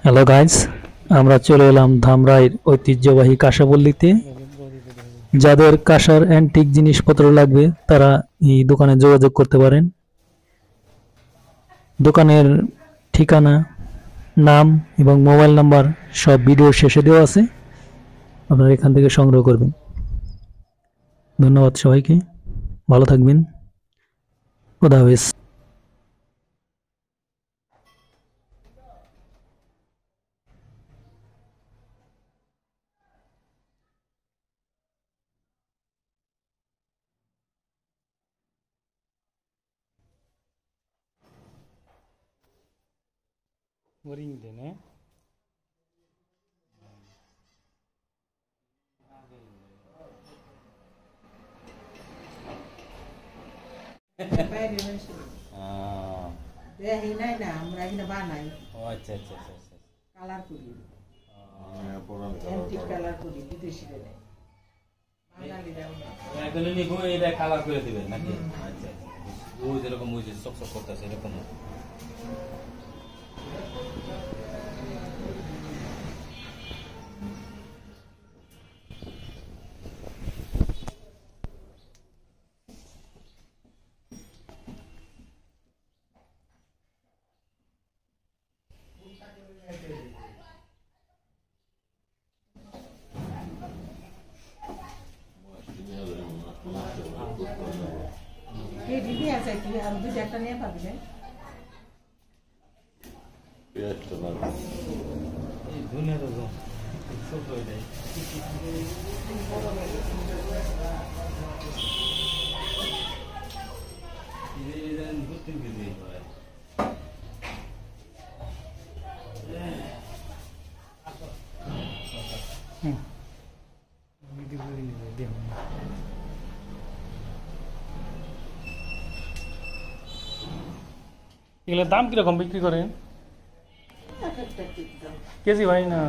Hello guys, আমরা চলে এলাম ধামরাইয়ের ঐতিহ্যবাহী কাঁসাপল্লীতে। যাদের কাঁসার অ্যান্টিক জিনিসপত্র লাগবে তারা এই দোকানে যোগাযোগ করতে পারেন। দোকানের ঠিকানা, নাম এবং মোবাইল নাম্বার সব ভিডিওর শেষে দেওয়া আছে, আপনারা এখান থেকে সংগ্রহ করবেন। ধন্যবাদ সবাইকে, ভালো থাকবেন, খোদা হাফেজ। Boring din eh. হিনাই না আমরা হিনা বানাই আচ্ছা আচ্ছা আচ্ছা আচ্ছা কালার করি অ্যান্টিক কালার করি বিদেশিদের বাঙালিরা এগুলো নিবো এটা কালার করে দিবেন নাকি? আচ্ছা আচ্ছা ও যেরকম ওই যে সক সক করতেছে এরকম এই দিদি আছে কি আর দুই একটা নিয়ে পাবি না এই দুনিয়া তো সব হয়ে যায় এই ঘুরতে গেলে হয় এগুলোর দাম কিরকম বিক্রি করেন? এক একটা ঠিক দাও কেজি ভাই না